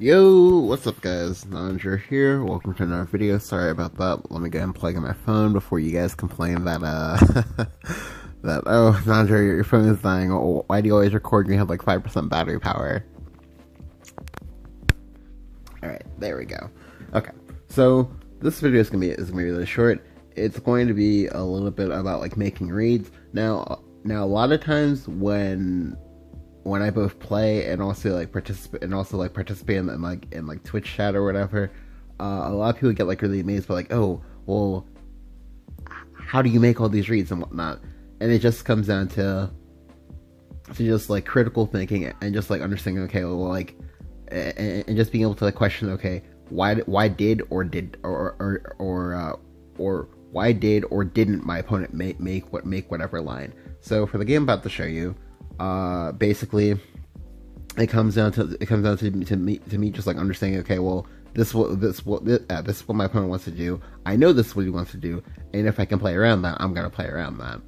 Yo, what's up guys? Nandra here. Welcome to another video. Sorry about that. Let me go and plug in my phone before you guys complain that oh Nandra, your phone is dying. Oh, why do you always record when you have like 5% battery power? Alright, there we go. Okay. So this video is gonna be really short. It's going to be a little bit about like making reads. Now a lot of times when I both play and also like participate in Twitch chat or whatever, a lot of people get like really amazed by like, oh, well, how do you make all these reads and whatnot? And it just comes down to just like critical thinking and just like understanding, okay, well, like, and just being able to like question, okay, why did or why did or didn't my opponent make whatever line? So for the game I'm about to show you, basically it comes down to me just like understanding, okay, well, this is what my opponent wants to do. I know this is what he wants to do, and if I can play around that, I'm gonna play around that.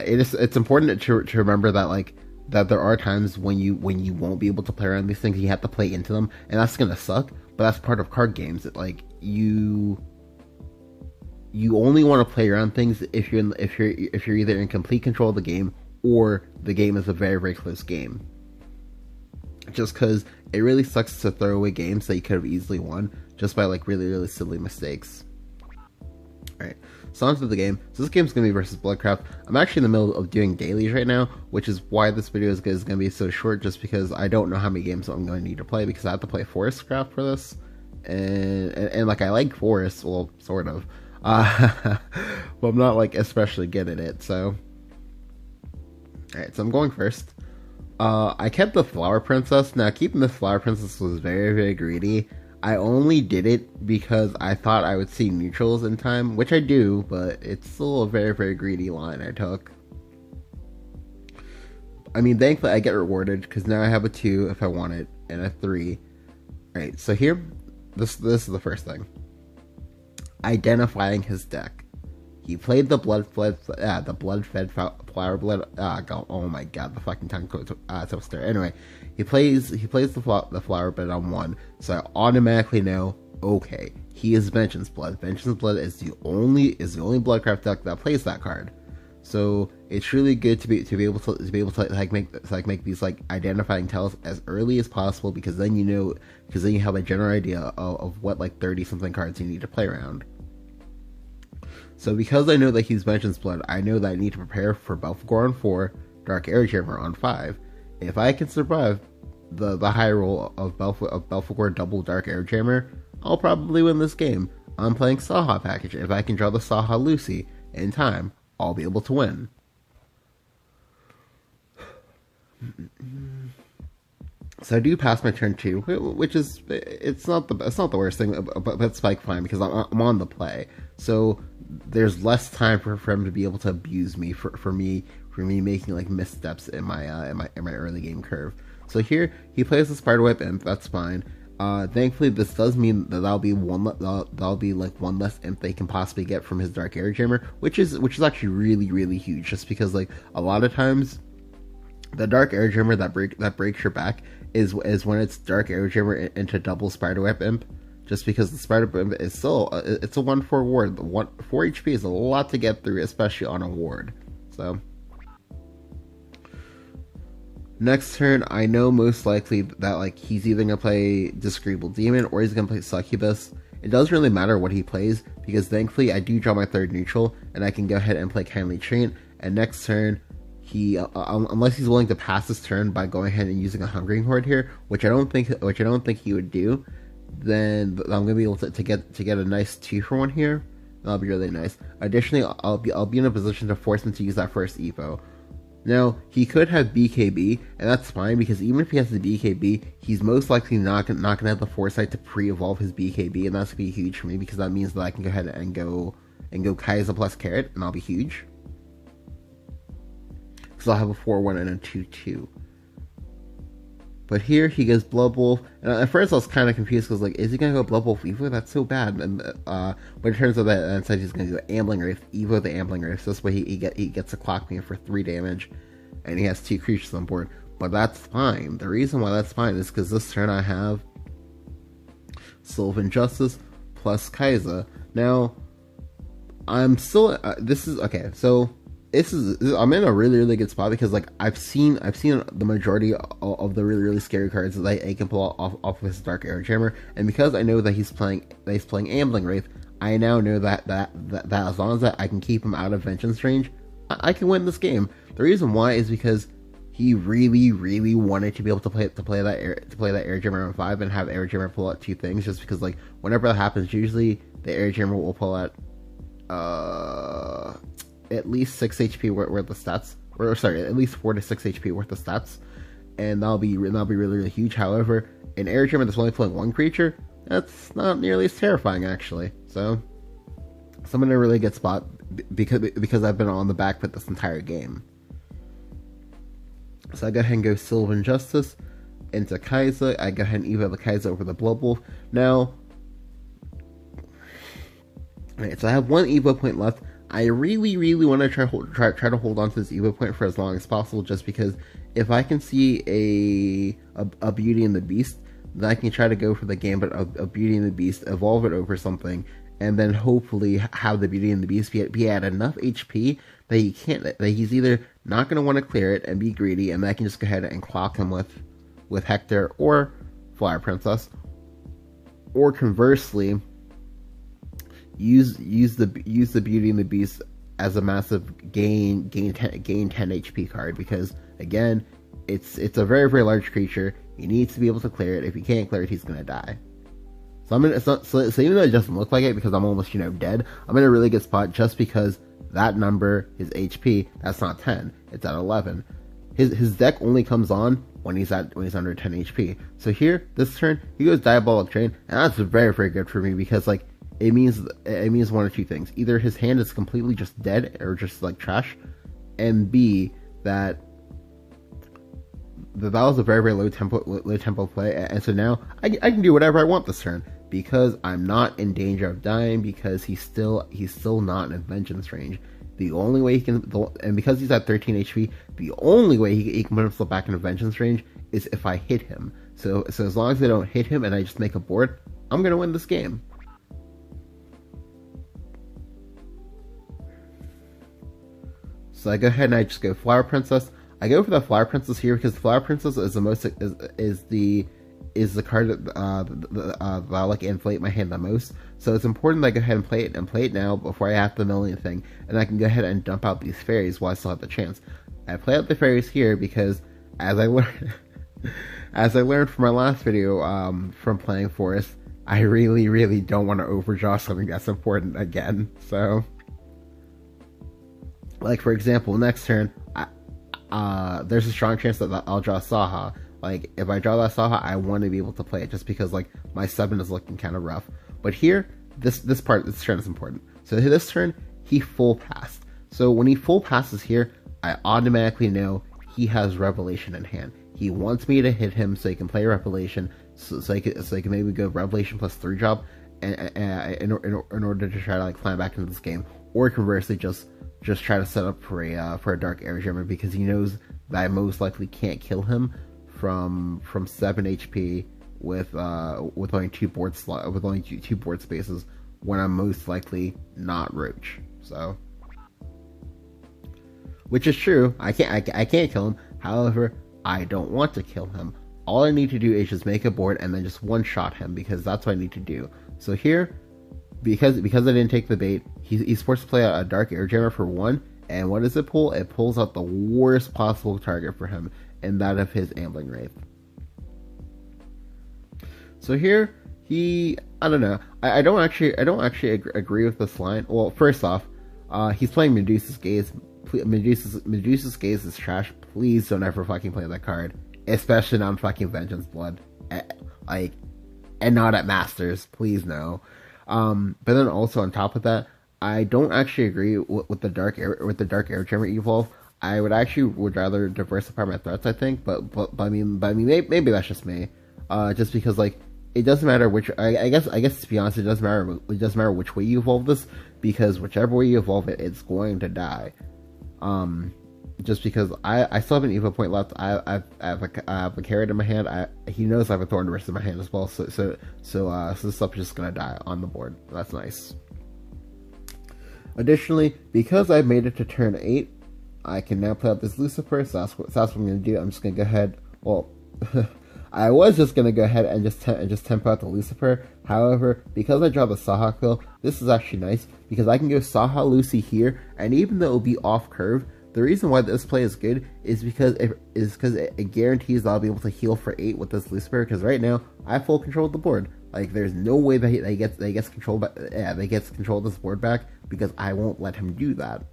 It's important to remember that like that there are times when you won't be able to play around these things. You have to play into them, and that's gonna suck. But that's part of card games. That like you only want to play around things if you're either in complete control of the game or the game is a very, very close game. Just because it really sucks to throw away games that you could have easily won just by like really, really silly mistakes. Alright, so on to the game. So this game's going to be versus Bloodcraft. I'm actually in the middle of doing dailies right now, which is why this video is going to be so short, just because I don't know how many games I'm going to need to play, because I have to play Forestcraft for this. And like, I like Forest, well, sort of. But I'm not like especially good at it, so. Alright, so I'm going first. I kept the Flower Princess. Now, keeping the Flower Princess was very, very greedy. I only did it because I thought I would see neutrals in time, which I do, but it's still a very, very greedy line I took. I mean, thankfully I get rewarded, because now I have a 2 if I want it, and a 3. Alright, so here, this is the first thing. Identifying his deck. He played the blood-fed flower blood. Oh my god, the fucking tongue twister. Anyway, he plays the flower blood on 1, so I automatically know, okay, he is Vengeance Blood. Vengeance Blood is the only Bloodcraft deck that plays that card. So it's really good to be able to make these like identifying tells as early as possible, because then you have a general idea of what like 30 something cards you need to play around. So because I know that he's Vengeance Blood, I know that I need to prepare for Belphegor on 4, Dark Airjammer on 5. If I can survive the high roll of Belphegor double Dark Airjammer, I'll probably win this game. I'm playing Saha package. If I can draw the Saha Lucy in time, I'll be able to win. So I do pass my turn 2, which is it's not the worst thing, but it's like fine, because I'm on the play. So there's less time for him to be able to abuse me for me making like missteps in my early game curve. So here he plays the Spiderweb Imp. That's fine. Thankfully, this does mean that that'll be like one less imp they can possibly get from his Dark Airjammer, which is actually really, really huge. Just because like a lot of times, the Dark Airjammer that breaks your back is when it's Dark Airjammer into double Spiderweb Imp. Just because the Spiderweb Imp is still it's a 1/4 ward. 4 HP is a lot to get through, especially on a ward. So next turn, I know most likely that like he's either gonna play Disagreeable Demon or he's gonna play Succubus. It doesn't really matter what he plays, because thankfully I do draw my 3rd neutral, and I can go ahead and play Kindly Treat. And next turn, he unless he's willing to pass his turn by going ahead and using a Hungering Horde here, which I don't think he would do, then I'm gonna be able to get a nice 2-for-1 here. That'll be really nice. Additionally, I'll be in a position to force him to use that first Evo. Now, he could have BKB, and that's fine, because even if he has the BKB, he's most likely not gonna have the foresight to pre-evolve his BKB, and that's gonna be huge for me, because that means that I can go ahead and go Kai'Sa plus Carrot, and I'll be huge. Because I'll have a 4/1 and a 2/2. But here he goes Blood Wolf, and at first I was kind of confused, because like, is he gonna go Blood Wolf Evo? That's so bad. And but it turns out that instead he's gonna go Ambling Wraith Evo the Ambling Wraith. So this way he gets to clock me for 3 damage, and he has 2 creatures on board. But that's fine. The reason why that's fine is because this turn I have Sylvan Justice plus Kaiser. Now, I'm still. This is okay. So I'm in a really good spot because like I've seen the majority of the really scary cards that I can pull off of his Dark Air Jammer, and because I know that he's playing Ambling Wraith, I now know that as long as I can keep him out of Vengeance range, I can win this game. The reason why is because he really wanted to be able to play that Air Jammer on 5 and have Air Jammer pull out 2 things, just because like whenever that happens, usually the Air Jammer will pull out at least 6 HP worth of stats, or sorry, at least 4 to 6 HP worth of stats, and that'll be really huge. However, an Air Jammer that's only playing 1 creature, that's not nearly as terrifying actually. So I'm in a really good spot because I've been on the back foot this entire game. So I go ahead and go Sylvan Justice into Kaiser. I go ahead and evo the Kaiser over the Blood Wolf. Now, alright, so I have 1 evo point left. I really want to try to hold on to this evo point for as long as possible, just because if I can see a Beauty and the Beast, then I can try to go for the gambit of Beauty and the Beast, evolve it over something, and then hopefully have the Beauty and the Beast be at enough HP that he's either not going to want to clear it and be greedy, and I can just go ahead and clock him with Hector or Flower Princess, or conversely use the Beauty and the Beast as a massive gain 10 HP card, because again it's a very large creature. He needs to be able to clear it. If he can't clear it, he's gonna die. So so even though it doesn't look like it because I'm almost dead, I'm in a really good spot just because that number, his HP, that's not 10, it's at 11. His deck only comes on when he's under 10 HP. So here, this turn, he goes Diabolic Drain, and that's very good for me because like it means one of 2 things: either his hand is completely just dead or just like trash, and B, that was a very low tempo play, and so now I can do whatever I want this turn because I'm not in danger of dying, because he's still not in Vengeance range. The only way he can, and because he's at 13 HP, the only way he can put himself back in Vengeance range is if I hit him. So as long as I don't hit him and I just make a board, I'm gonna win this game. So I go ahead and I just go Flower Princess. I go for the Flower Princess here because Flower Princess is the most is the card that I like inflate my hand the most. So it's important that I go ahead and play it now before I have to mill anything, and I can go ahead and dump out these fairies while I still have the chance. I play out the fairies here because as I learned from my last video from playing Forest, I really don't want to overdraw something that's important again. So like for example, next turn there's a strong chance that I'll draw Saha. Like, if I draw that Saha, I want to be able to play it just because, like, my 7 is looking kind of rough. But here, this turn is important. So this turn, he full passed. So when he full passes here, I automatically know he has Revelation in hand. He wants me to hit him so he can play Revelation, so he can maybe go Revelation plus 3 drop, and in order to try to, like, climb back into this game. Or conversely, just try to set up for a Dark Air Jammer, because he knows that I most likely can't kill him from 7 HP with only 2 board spaces when I'm most likely not Roach. So, which is true. I can't kill him. However, I don't want to kill him. All I need to do is just make a board and then just one shot him, because that's what I need to do. So here, because I didn't take the bait, he's forced to play a Dark Air Jammer for 1. And what does it pull? It pulls out the worst possible target for him, and that of his Ambling Wraith. So here, I don't know. I don't actually agree with this line. Well, first off, he's playing Medusa's Gaze. Medusa's Gaze is trash. Please don't ever fucking play that card, especially on fucking Vengeance Blood, and not at Masters. Please no. But then also on top of that, I don't actually agree with the Dark Air Jammer evolve. I would rather diversify my threats, I think, but I mean maybe that's just me. Just because, like, it doesn't matter which. I guess to be honest, it doesn't matter which way you evolve this, because whichever way you evolve it, it's going to die. just because I still have an evo point left. I have a carrot in my hand. He knows I have a thorn burst in my hand as well. So this stuff is just gonna die on the board. That's nice. Additionally, because I've made it to turn 8, I can now play out this Lucifer. So that's what I'm gonna do. I'm just gonna go ahead. Well, I was just gonna go ahead and just tempo out the Lucifer. However, because I draw the Saha quill, this is actually nice because I can go Saha Lucy here, and even though it will be off curve, the reason why this play is good is because it guarantees that I'll be able to heal for 8 with this Lucifer. Because right now I have full control of the board. Like there's no way that he gets control. They gets control of this board back because I won't let him do that.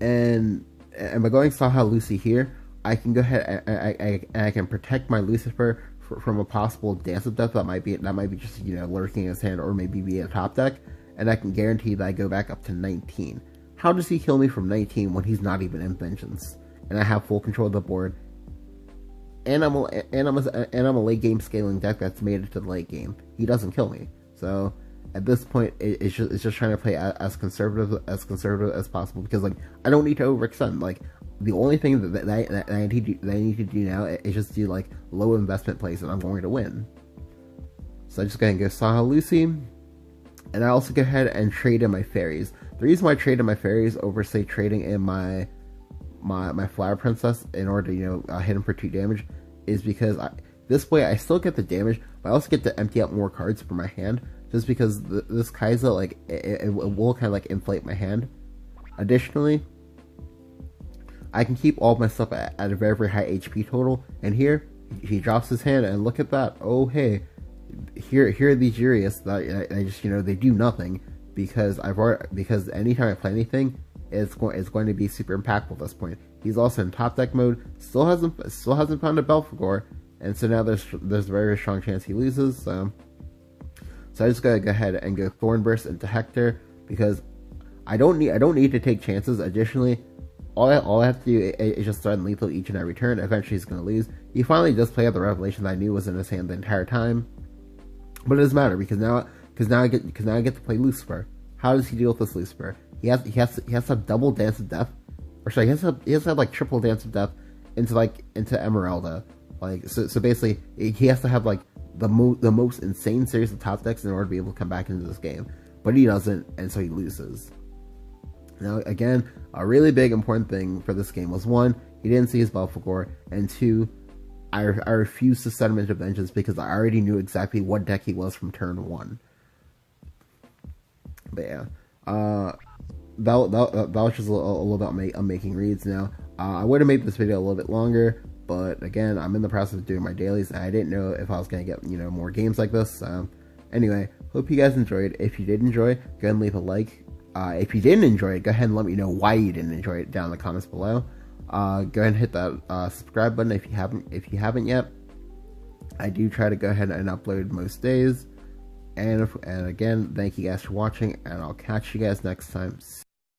And by going Saha Lucy here, I can go ahead and I can protect my Lucifer from a possible Dance of Death that might be just lurking in his hand, or maybe be a top deck, and I can guarantee that I go back up to 19. How does he kill me from 19 when he's not even in Vengeance? And I have full control of the board. And I'm a late game scaling deck that's made it to the late game. He doesn't kill me. So at this point, it's just trying to play as conservative as possible, because like I don't need to overextend. Like the only thing that I need to do now is just do like low investment plays, and I'm going to win. So I just go ahead and go Saha Lucy, and I also go ahead and trade in my fairies. The reason why I traded my fairies over, say, trading in my Flower Princess in order to hit him for 2 damage is because this way I still get the damage, but I also get to empty out more cards from my hand, just because this Kaiser, like, it will kind of like inflate my hand. Additionally, I can keep all of my stuff at a very, very high HP total, and here he drops his hand, and look at that. Oh hey, here are these Urias that I just they do nothing. Because anytime I play anything, it's going to be super impactful at this point. He's also in top deck mode, still hasn't found a Belphegor, and so now there's a very, very strong chance he loses. So I just gotta go ahead and go Thorn Burst into Hector, because I don't need to take chances. Additionally, all I have to do is just threaten lethal each and every turn. Eventually he's gonna lose. He finally does play out the Revelation that I knew was in his hand the entire time, but it doesn't matter because now I get to play Lucifer. How does he deal with this Lucifer? He has to have double Dance of Death, or sorry, he has to have like triple Dance of Death into Emeralda. Like so basically he has to have like the most insane series of top decks in order to be able to come back into this game. But he doesn't, and so he loses. Now again, a really big important thing for this game was 1, he didn't see his Belphegor, and 2, I refused to set him into Vengeance because I already knew exactly what deck he was from turn 1. But yeah, that was just a little about making reads. Now, I would have made this video a little bit longer, but again, I'm in the process of doing my dailies, and I didn't know if I was going to get more games like this. Anyway, hope you guys enjoyed. If you did enjoy, go ahead and leave a like. If you didn't enjoy it, go ahead and let me know why you didn't enjoy it down in the comments below. Go ahead and hit that subscribe button if you haven't yet. I do try to go ahead and upload most days. And again, thank you guys for watching, and I'll catch you guys next time.